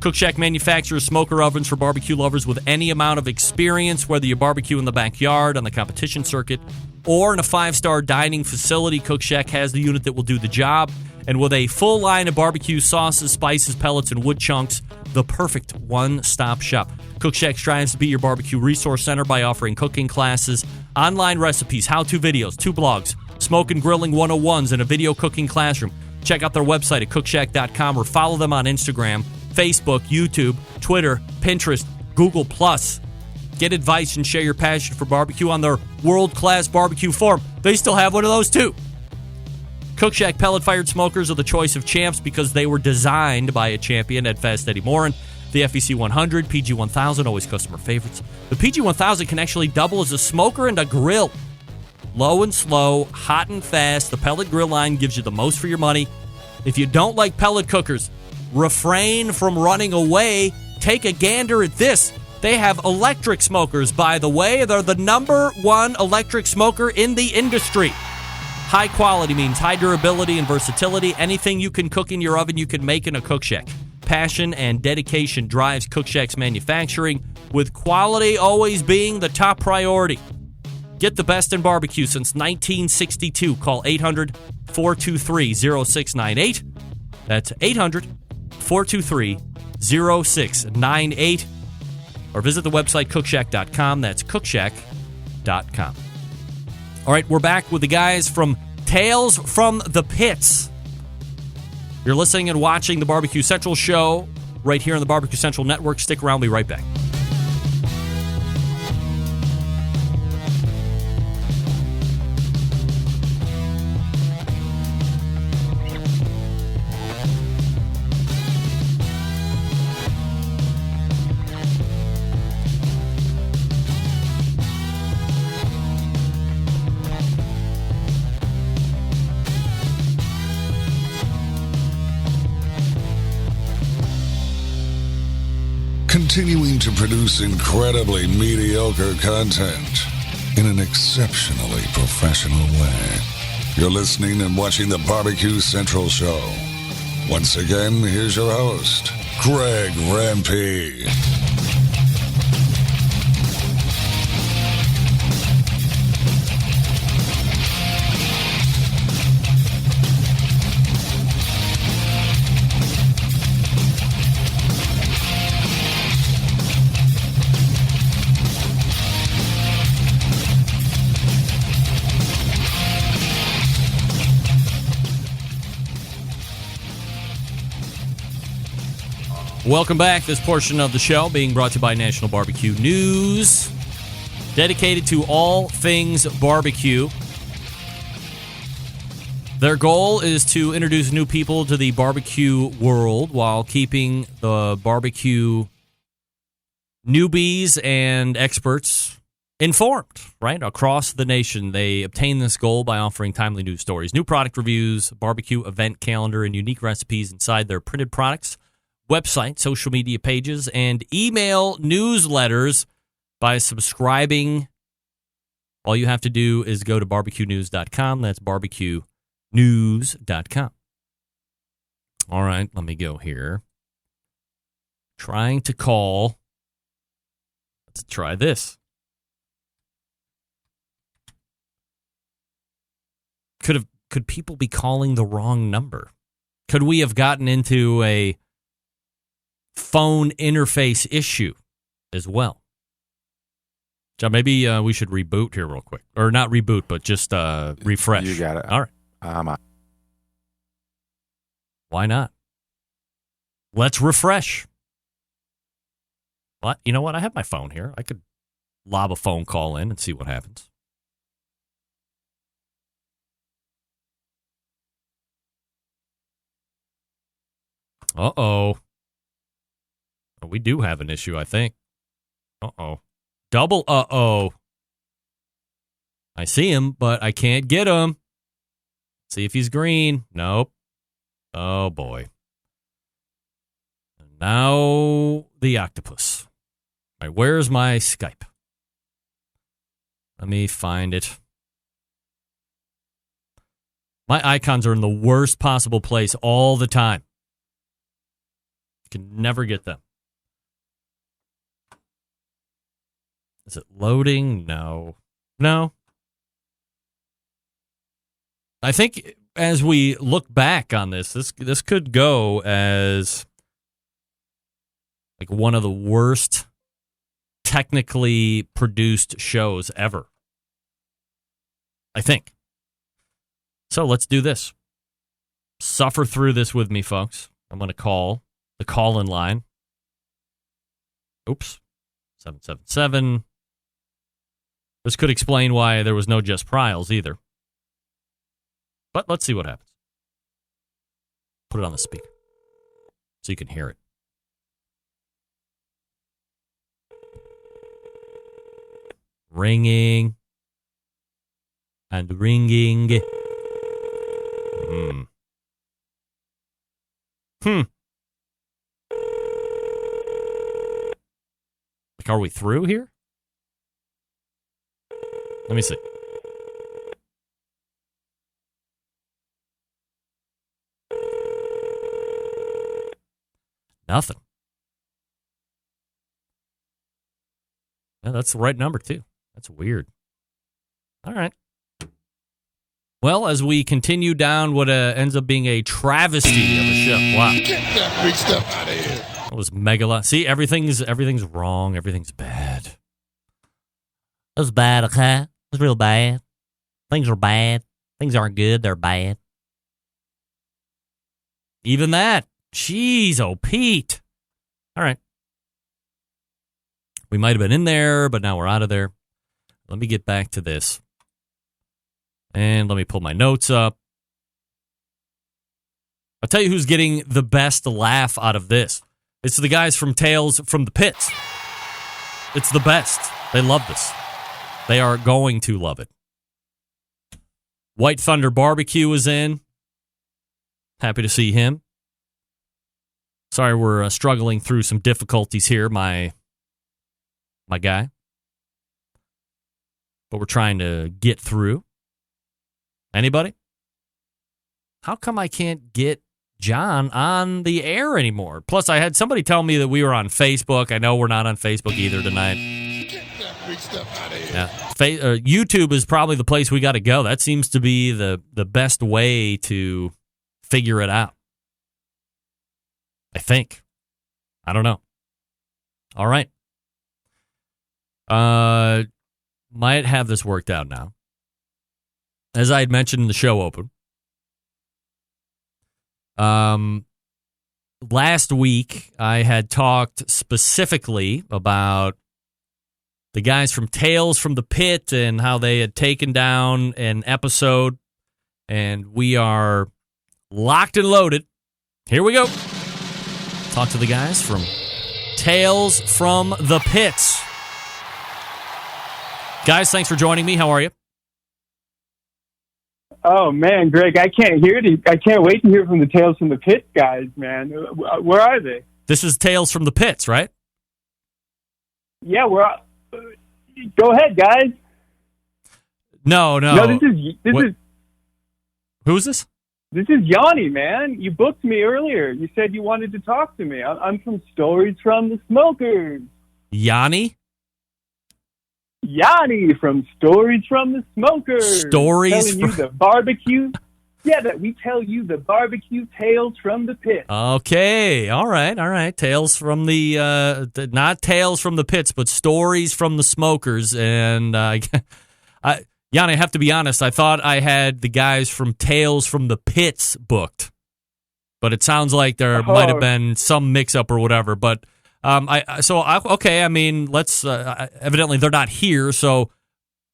Cook Shack manufactures smoker ovens for barbecue lovers with any amount of experience, whether you barbecue in the backyard, on the competition circuit, or in a 5-star dining facility. Cook Shack has the unit that will do the job. And with a full line of barbecue sauces, spices, pellets, and wood chunks, the perfect one-stop shop. Cook Shack strives to be your barbecue resource center by offering cooking classes, online recipes, how-to videos, 2 blogs, smoke and grilling 101s, and a video cooking classroom. Check out their website at cookshack.com or follow them on Instagram, Facebook, YouTube, Twitter, Pinterest, Google+. Get advice and share your passion for barbecue on their world-class barbecue forum. They still have one of those, too. Cook Shack pellet-fired smokers are the choice of champs because they were designed by a champion, Ed Fast Eddie Morin. The FEC 100, PG 1000, always customer favorites. The PG 1000 can actually double as a smoker and a grill. Low and slow, hot and fast, the pellet grill line gives you the most for your money. If you don't like pellet cookers, refrain from running away. Take a gander at this. They have electric smokers, by the way. They're the #1 electric smoker in the industry. High quality means high durability and versatility. Anything you can cook in your oven, you can make in a Cook Shack. Passion and dedication drives Cook Shack's manufacturing, with quality always being the top priority. Get the best in barbecue since 1962. Call 800-423-0698. That's 800-423-0698. Or visit the website cookshack.com. That's cookshack.com. All right, we're back with the guys from Tales from the Pits. You're listening and watching the Barbecue Central show right here on the Barbecue Central Network. Stick around. We'll be right back. Continuing to produce incredibly mediocre content in an exceptionally professional way. You're listening and watching the Barbecue Central show. Once again, here's your host, Greg Rempe. Welcome back. This portion of the show being brought to you by National Barbecue News, dedicated to all things barbecue. Their goal is to introduce new people to the barbecue world while keeping the barbecue newbies and experts informed, right? Across the nation, they obtain this goal by offering timely news stories, new product reviews, barbecue event calendar, and unique recipes inside their printed products, website, social media pages, and email newsletters by subscribing. All you have to do is go to barbecuenews.com. That's barbecuenews.com. All right, let me go here. Trying to call. Let's try this. Could people be calling the wrong number? Could we have gotten into a phone interface issue as well? John, maybe we should reboot here real quick. Or not reboot, but just refresh. You got it. All right. Why not? Let's refresh. What? You know what? I have my phone here. I could lob a phone call in and see what happens. Uh-oh. We do have an issue, I think. Uh-oh. Double uh-oh. I see him, but I can't get him. See if he's green. Nope. Oh, boy. Now the octopus. All right, where's my Skype? Let me find it. My icons are in the worst possible place all the time. Can never get them. Is it loading? No. I think as we look back on this could go as like one of the worst technically produced shows ever. I think. So let's do this. Suffer through this with me, folks. I'm going to call the call-in line. Oops. 777. This could explain why there was no Jess Pryles either. But let's see what happens. Put it on the speaker so you can hear it. Ringing. And ringing. Like, are we through here? Let me see. Nothing. Yeah, that's the right number, too. That's weird. All right. Well, as we continue down what ends up being a travesty of a show. Wow. Get that big stuff out of here. That was mega. See, everything's wrong. Everything's bad. That was bad, okay? It was real bad. Things are bad. Things aren't good. They're bad. Even that. Jeez, oh, Pete. All right. We might have been in there, but now we're out of there. Let me get back to this. And let me pull my notes up. I'll tell you who's getting the best laugh out of this. It's the guys from Tales from the Pits. It's the best. They love this. They are going to love it. White Thunder Barbecue is in. Happy to see him. Sorry, we're struggling through some difficulties here, my guy. But we're trying to get through. Anybody? How come I can't get John on the air anymore? Plus, I had somebody tell me that we were on Facebook. I know we're not on Facebook either tonight. Get that big stuff out of here. Yeah. YouTube is probably the place we got to go. That seems to be the best way to figure it out. I think. I don't know. All right. Might have this worked out now. As I had mentioned in the show open, last week I had talked specifically about the guys from Tales from the Pit and how they had taken down an episode, and we are locked and loaded. Here we go. Talk to the guys from Tales from the Pits. Guys, thanks for joining me. How are you? Oh, man, Greg, I can't wait to hear from the Tales from the Pit guys, man. Where are they? This is Tales from the Pits, right? Yeah, go ahead, guys. No. No, this is... Who is this? This is Yanni, man. You booked me earlier. You said you wanted to talk to me. I'm from Stories from the Smokers. Yanni? Yanni from Stories from the Smokers. Stories you the barbecue. Yeah, that we tell you the barbecue tales from the pit. Okay, all right. Tales from the not Tales from the Pits, but Stories from the Smokers. And Yanni, I have to be honest. I thought I had the guys from Tales from the Pits booked, but it sounds like there might have been some mix-up or whatever. But okay. I mean, let's. Evidently, they're not here. So,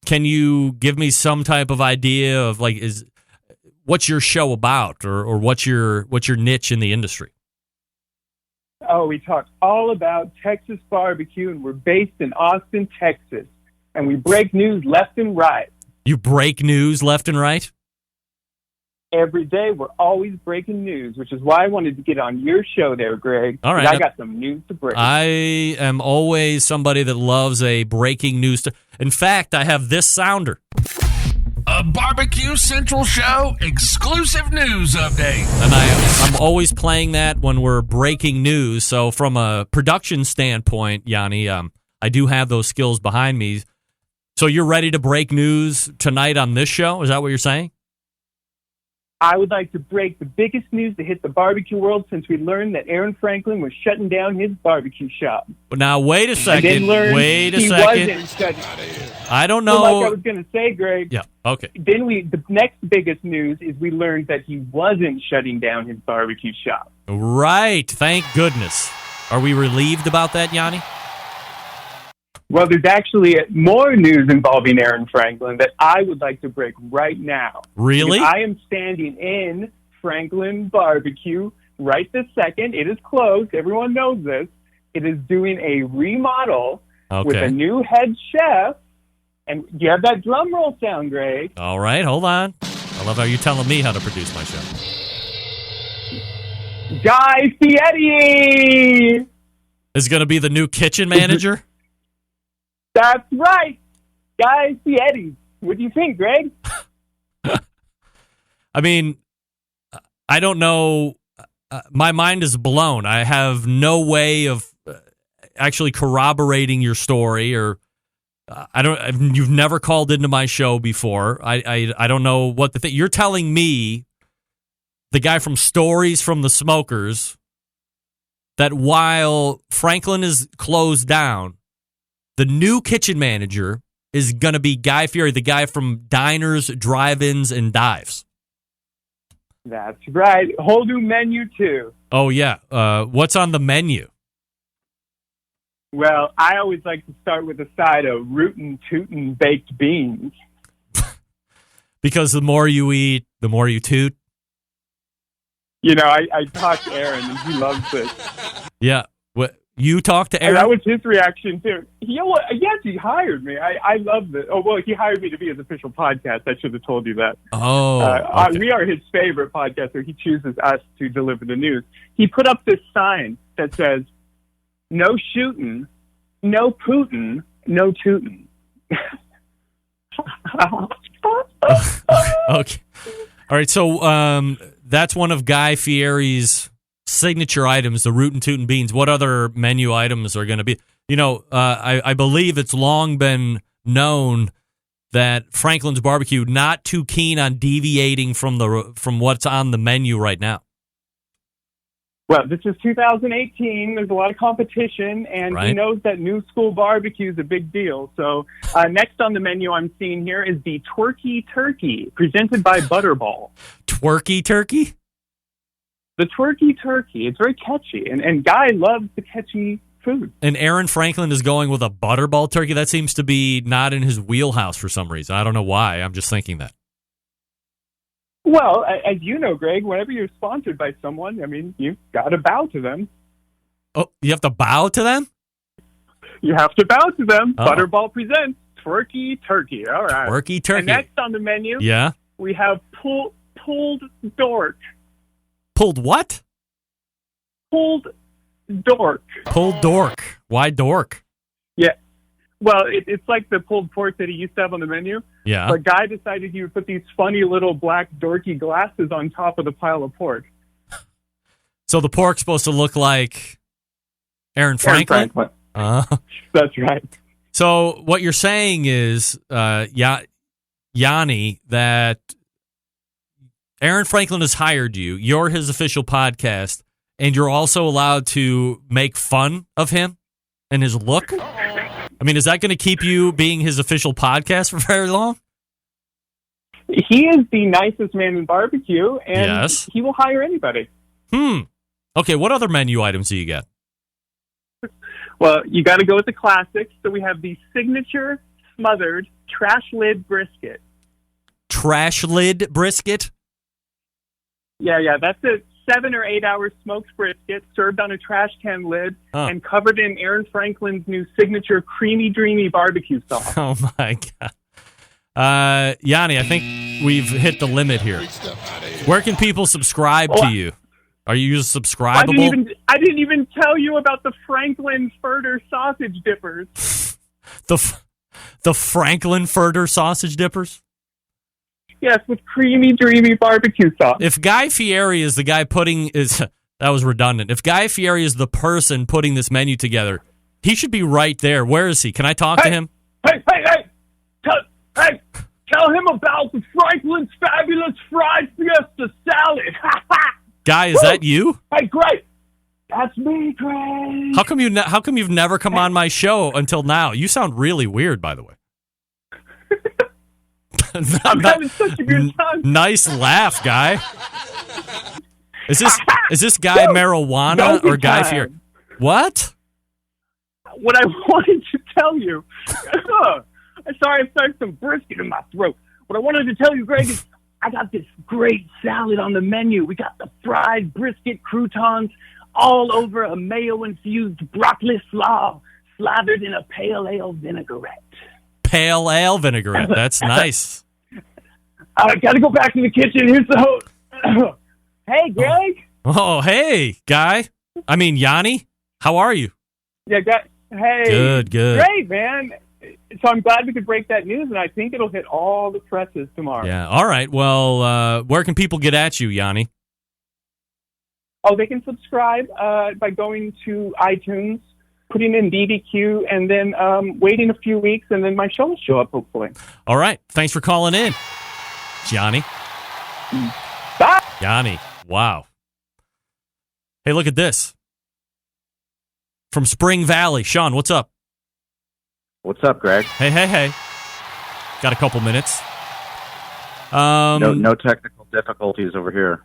can you give me some type of idea of what's your show about, or what's your niche in the industry? Oh, we talk all about Texas barbecue, and we're based in Austin, Texas, and we break news left and right. You break news left and right? Every day, we're always breaking news, which is why I wanted to get on your show there, Greg. All right. I got some news to break. I am always somebody that loves a breaking news. In fact, I have this sounder. A Barbecue Central Show exclusive news update. And I'm always playing that when we're breaking news. So from a production standpoint, Yanni, I do have those skills behind me. So you're ready to break news tonight on this show? Is that what you're saying? I would like to break the biggest news to hit the barbecue world since we learned that Aaron Franklin was shutting down his barbecue shop. But now, wait a second. And then learned wait a he second. Wasn't shutting. I don't know. Well, like I was going to say, Greg. Yeah, okay. Then the next biggest news is we learned that he wasn't shutting down his barbecue shop. Right. Thank goodness. Are we relieved about that, Yanni? Well, there's actually more news involving Aaron Franklin that I would like to break right now. Really? Because I am standing in Franklin Barbecue right this second. It is closed. Everyone knows this. It is doing a remodel with a new head chef. And do you have that drum roll sound, Greg? All right, hold on. I love how you're telling me how to produce my show. Guy Fieri! Is going to be the new kitchen manager? That's right. Guy Fieri. What do you think, Greg? I mean, I don't know. My mind is blown. I have no way of actually corroborating your story, or you've never called into my show before. I don't know what the thing. You're telling me, the guy from Stories from the Smokers, that while Franklin is closed down, the new kitchen manager is going to be Guy Fieri, the guy from Diners, Drive-Ins, and Dives. That's right. Whole new menu, too. Oh, yeah. What's on the menu? Well, I always like to start with a side of rootin' tootin' baked beans. Because the more you eat, the more you toot? You know, I talked to Aaron, and he loves this. Yeah. What? You talked to Aaron? And that was his reaction, too. Yes, he hired me. I love it. Oh, well, he hired me to be his official podcast. I should have told you that. Oh, okay. We are his favorite podcaster. He chooses us to deliver the news. He put up this sign that says, no shooting, no Putin, no tootin'. Okay. All right, so that's one of Guy Fieri's signature items, the rootin' tootin' beans. What other menu items are going to be? You know, I believe it's long been known that Franklin's Barbecue not too keen on deviating from what's on the menu right now. Well, this is 2018. There's a lot of competition, and he knows that new school barbecue is a big deal. So next on the menu I'm seeing here is the Twerky Turkey, presented by Butterball. Twerky Turkey? The Twerky Turkey. It's very catchy, and Guy loves the catchy food. And Aaron Franklin is going with a Butterball turkey? That seems to be not in his wheelhouse for some reason. I don't know why. I'm just thinking that. Well, as you know, Greg, whenever you're sponsored by someone, I mean, you've got to bow to them. Oh, you have to bow to them? You have to bow to them. Oh. Butterball presents Twerky Turkey. All right. Twerky Turkey. And next on the menu, we have pulled dork. Pulled what? Pulled dork. Pulled dork. Why dork? Yeah. Well, it's like the pulled pork that he used to have on the menu. Yeah. But Guy decided he would put these funny little black dorky glasses on top of the pile of pork. So the pork's supposed to look like Aaron Franklin? That's right. So what you're saying is, Yanni, that Aaron Franklin has hired you. You're his official podcast, and you're also allowed to make fun of him and his look? I mean, is that going to keep you being his official podcast for very long? He is the nicest man in barbecue, and he will hire anybody. Okay, what other menu items do you get? Well, you got to go with the classics. So we have the signature smothered trash lid brisket. Trash lid brisket? Yeah, that's a 7 or 8 hour smoked brisket served on a trash can lid and covered in Aaron Franklin's new signature creamy, dreamy barbecue sauce. Oh, my God. Yanni, I think we've hit the limit here. Where can people subscribe to you? Are you subscribable? I didn't even tell you about the Franklin Furter sausage dippers. The Franklin Furter sausage dippers? Yes, with creamy, dreamy barbecue sauce. If Guy Fieri is the guy that was redundant. If Guy Fieri is the person putting this menu together, he should be right there. Where is he? Can I talk to him? Hey! Tell him about the Franklin's Fabulous Fried Fiesta Salad. Guy, is that you? Hey, Greg. That's me, Greg. How come you've never come on my show until now? You sound really weird, by the way. I'm having such a good time. Nice laugh, Guy. Is this guy marijuana or Guy Fieri? What? What I wanted to tell you. Sorry, I started some brisket in my throat. What I wanted to tell you, Greg, is I got this great salad on the menu. We got the fried brisket croutons all over a mayo-infused broccoli slaw slathered in a pale ale vinaigrette. Pale ale vinaigrette. That's nice. I got to go back to the kitchen. Here's the host. Hey, Greg. Oh, hey, Guy. I mean, Yanni. How are you? Yeah, hey. Good. Great, man. So I'm glad we could break that news, and I think it'll hit all the presses tomorrow. Yeah. All right. Well, where can people get at you, Yanni? Oh, they can subscribe by going to iTunes, putting in BBQ, and then waiting a few weeks, and then my show will show up, hopefully. All right. Thanks for calling in, Yanni. Bye. Yanni. Wow. Hey, look at this. From Spring Valley. Sean, what's up? What's up, Greg? Hey. Got a couple minutes. No technical difficulties over here.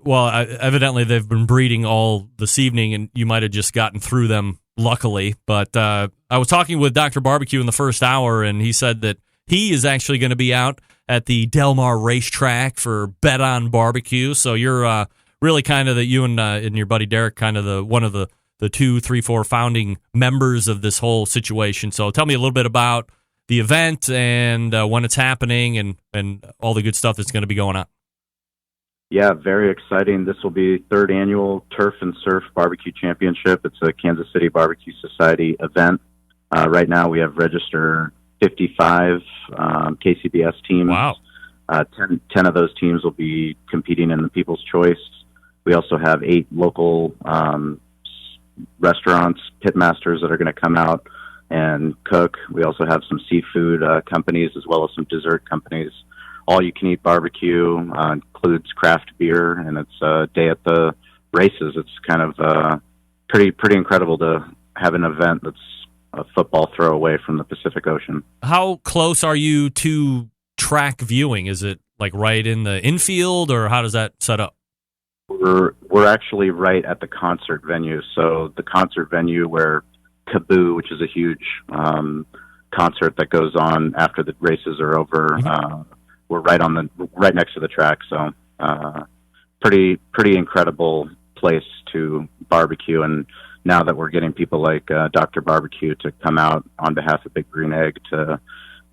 Well, evidently they've been breeding all this evening, and you might have just gotten through them, luckily. But I was talking with Dr. Barbecue in the first hour, and he said that he is actually going to be out at the Del Mar racetrack for Bet on Barbecue. So you're really kind of you and your buddy Derek, kind of one of the 2, 3, 4 founding members of this whole situation. So tell me a little bit about the event and when it's happening and all the good stuff that's going to be going on. Yeah, very exciting. This will be 3rd annual Turf and Surf Barbecue Championship. It's a Kansas City Barbecue Society event. Right now we have registered 55 KCBS teams. Wow. 10 of those teams will be competing in the People's Choice. We also have 8 local restaurants, pitmasters that are going to come out and cook. We also have some seafood companies as well as some dessert companies. All you can eat barbecue includes craft beer, and it's a day at the races. It's kind of pretty incredible to have an event that's a football throw away from the Pacific Ocean. How close are you to track viewing? Is it like right in the infield, or how does that set up? We're actually right at the concert venue. So the concert venue where Kaboo, which is a huge concert that goes on after the races are over, we're right next to the track. So pretty incredible place to barbecue. And now that we're getting people like Dr. Barbecue to come out on behalf of Big Green Egg to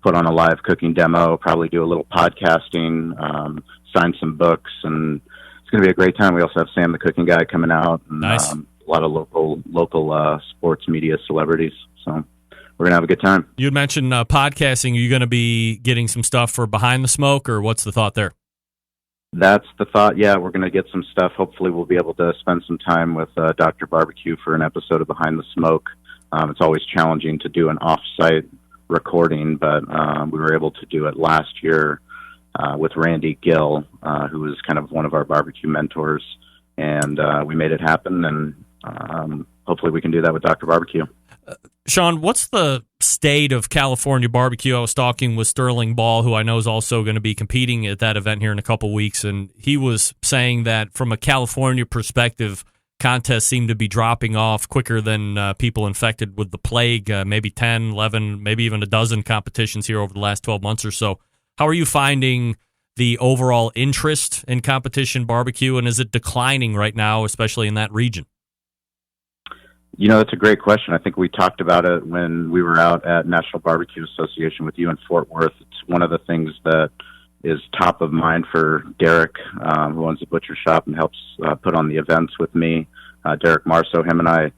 put on a live cooking demo, probably do a little podcasting, sign some books, and it's going to be a great time. We also have Sam the Cooking Guy coming out, and nice. A lot of local sports media celebrities. So we're going to have a good time. You had mentioned podcasting. Are you going to be getting some stuff for Behind the Smoke, or what's the thought there? That's the thought. Yeah, we're going to get some stuff. Hopefully we'll be able to spend some time with Dr. Barbecue for an episode of Behind the Smoke. It's always challenging to do an off-site recording, but we were able to do it last year with Randy Gill, who was kind of one of our barbecue mentors, and we made it happen, and hopefully we can do that with Dr. Barbecue. Sean, what's the state of California barbecue? I was talking with Sterling Ball, who I know is also going to be competing at that event here in a couple weeks, and he was saying that from a California perspective, contests seem to be dropping off quicker than people infected with the plague, maybe 10, 11, maybe even a dozen competitions here over the last 12 months or so. How are you finding the overall interest in competition barbecue, and is it declining right now, especially in that region? You know, that's a great question. I think we talked about it when we were out at National Barbecue Association with you in Fort Worth. It's one of the things that is top of mind for Derek, who owns the butcher shop and helps put on the events with me. Derek Marceau, him and I.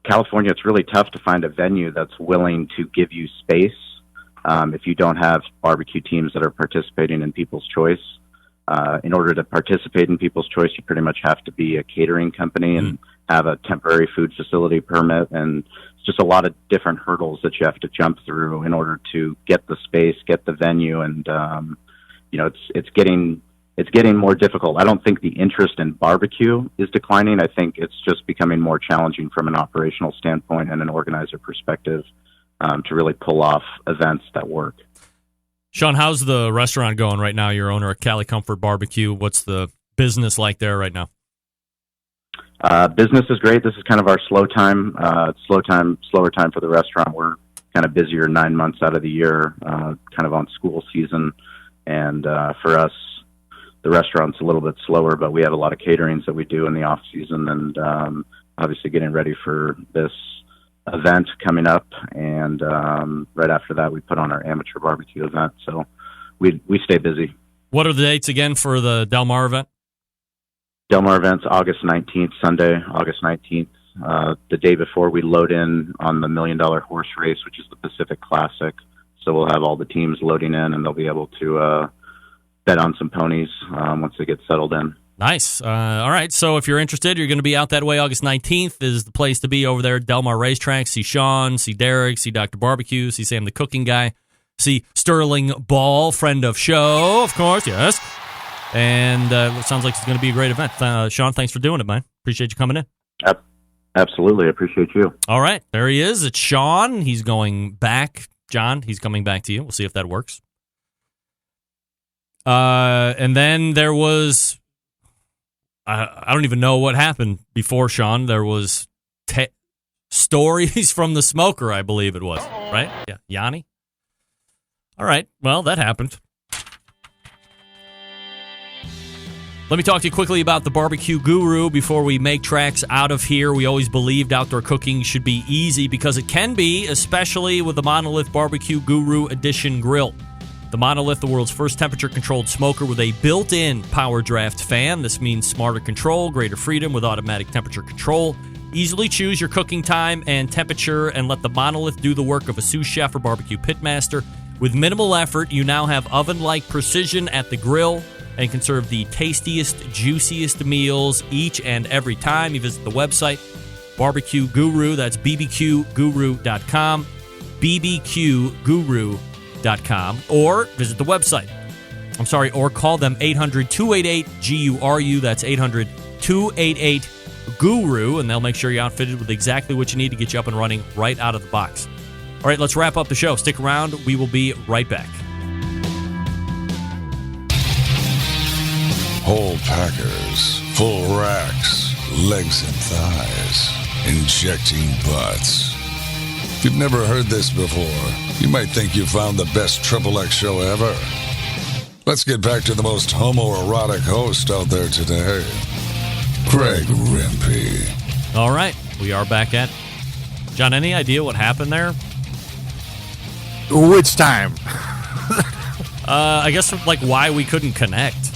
California, it's really tough to find a venue that's willing to give you space If you don't have barbecue teams that are participating in People's Choice, in order to participate in People's Choice, you pretty much have to be a catering company and have a temporary food facility permit. And it's just a lot of different hurdles that you have to jump through in order to get the space, get the venue. And, it's getting more difficult. I don't think the interest in barbecue is declining. I think it's just becoming more challenging from an operational standpoint and an organizer perspective to really pull off events that work. Sean, how's the restaurant going right now? You're owner of Cali Comfort Barbecue. What's the business like there right now? Business is great. This is kind of our slower time for the restaurant. We're kind of busier 9 months out of the year, kind of on school season. And for us, the restaurant's a little bit slower, but we have a lot of caterings that we do in the off season, and obviously getting ready for this event coming up. And right after that, we put on our amateur barbecue event. So we stay busy. What are the dates again for the Del Mar event? Del Mar event's August 19th, Sunday, August 19th. The day before, we load in on the $1 Million Horse Race, which is the Pacific Classic. So we'll have all the teams loading in, and they'll be able to bet on some ponies once they get settled in. Nice. All right. So if you're interested, you're going to be out that way. August 19th is the place to be over there at Del Mar Racetrack. See Sean, see Derek, see Dr. Barbecue, see Sam the cooking guy, see Sterling Ball, friend of show, of course, yes. And it sounds like it's going to be a great event. Sean, thanks for doing it, man. Appreciate you coming in. Absolutely. I appreciate you. All right. There he is. It's Sean. He's going back. John, he's coming back to you. We'll see if that works. And then there was... I don't even know what happened before, Sean. There was stories from the smoker, I believe it was. Right? Yeah, Yanni. All right. Well, that happened. Let me talk to you quickly about the Barbecue Guru before we make tracks out of here. We always believed outdoor cooking should be easy because it can be, especially with the Monolith Barbecue Guru Edition grill. The Monolith, the world's first temperature-controlled smoker with a built-in power draft fan. This means smarter control, greater freedom with automatic temperature control. Easily choose your cooking time and temperature and let the Monolith do the work of a sous chef or barbecue pitmaster. With minimal effort, you now have oven-like precision at the grill and can serve the tastiest, juiciest meals each and every time. You visit the website, Barbecue Guru. That's bbqguru.com, bbqguru.com. Or visit the website. Or call them 800-288-GURU. That's 800-288-GURU, and they'll make sure you're outfitted with exactly what you need to get you up and running right out of the box. All right, let's wrap up the show. Stick around. We will be right back. Whole packers, full racks, legs and thighs, injecting butts. If you've never heard this before, you might think you found the best XXX show ever. Let's get back to the most homoerotic host out there today, Craig Rimpey. All right, we are back at... John, any idea what happened there? Which time? I guess like why we couldn't connect.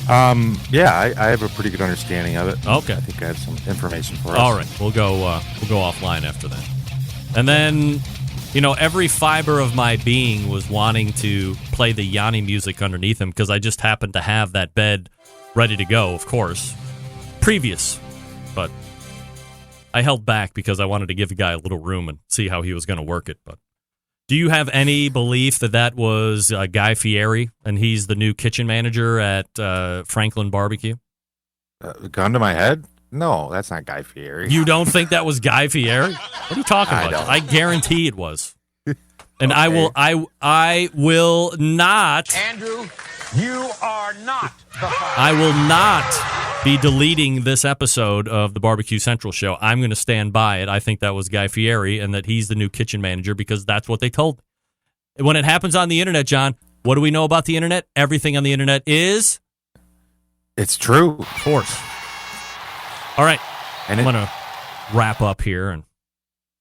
Yeah, I have a pretty good understanding of it. Okay. I think I have some information for us. All right, we'll go offline after that. And then, every fiber of my being was wanting to play the Yanni music underneath him because I just happened to have that bed ready to go, of course, previous. But I held back because I wanted to give the guy a little room and see how he was going to work it. But do you have any belief that was Guy Fieri and he's the new kitchen manager at Franklin Barbecue? Gun to my head? No, that's not Guy Fieri. You don't think that was Guy Fieri? What are you talking about? I guarantee it was. And okay. I will not. Andrew, you are not the father. I will not be deleting this episode of the Barbecue Central show. I'm going to stand by it. I think that was Guy Fieri and that he's the new kitchen manager because that's what they told me. When it happens on the internet, John, what do we know about the internet? Everything on the internet is... It's true. Of course. All right, I'm going to wrap up here and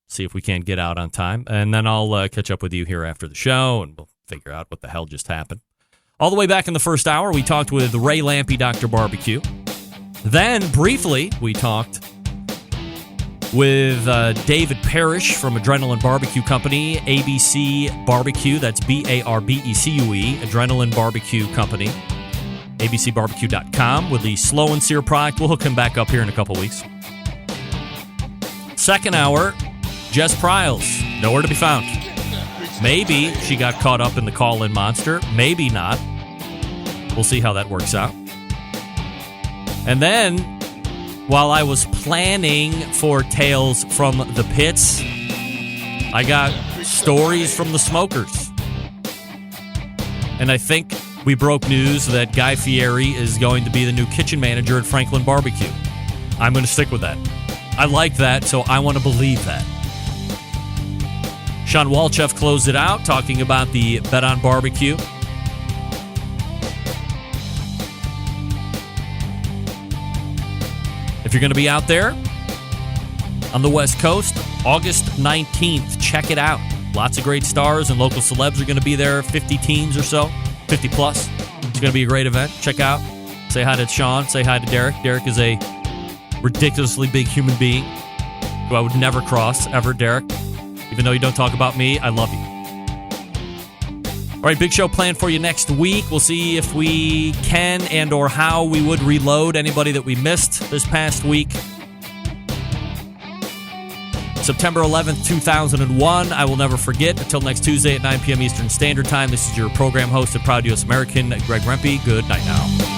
see if we can't get out on time. And then I'll catch up with you here after the show, and we'll figure out what the hell just happened. All the way back in the first hour, we talked with Ray Lampe, Dr. Barbecue. Then, briefly, we talked with David Parrish from Adrenaline Barbecue Company, ABC Barbecue, that's BARBECUE, Adrenaline Barbecue Company, abcbarbecue.com, with the Slow and Sear product. We'll hook him back up here in a couple weeks. Second hour, Jess Pryles, nowhere to be found. Maybe she got caught up in the call-in monster, maybe not. We'll see how that works out. And then, while I was planning for Tales from the Pits, I got stories from the smokers. And I think we broke news that Guy Fieri is going to be the new kitchen manager at Franklin Barbecue. I'm going to stick with that. I like that, so I want to believe that. Sean Walchef closed it out, talking about the Bet on Barbecue. If you're going to be out there on the West Coast, August 19th, check it out. Lots of great stars and local celebs are going to be there, 50 teams or so, 50 plus. It's going to be a great event. Check out. Say hi to Sean. Say hi to Derek. Derek is a ridiculously big human being who I would never cross, ever, Derek. Even though you don't talk about me, I love you. All right, big show planned for you next week. We'll see if we can and or how we would reload anybody that we missed this past week. September 11th, 2001. I will never forget. Until next Tuesday at 9 p.m. Eastern Standard Time, this is your program host of Proud U.S. American, Greg Rempe. Good night now.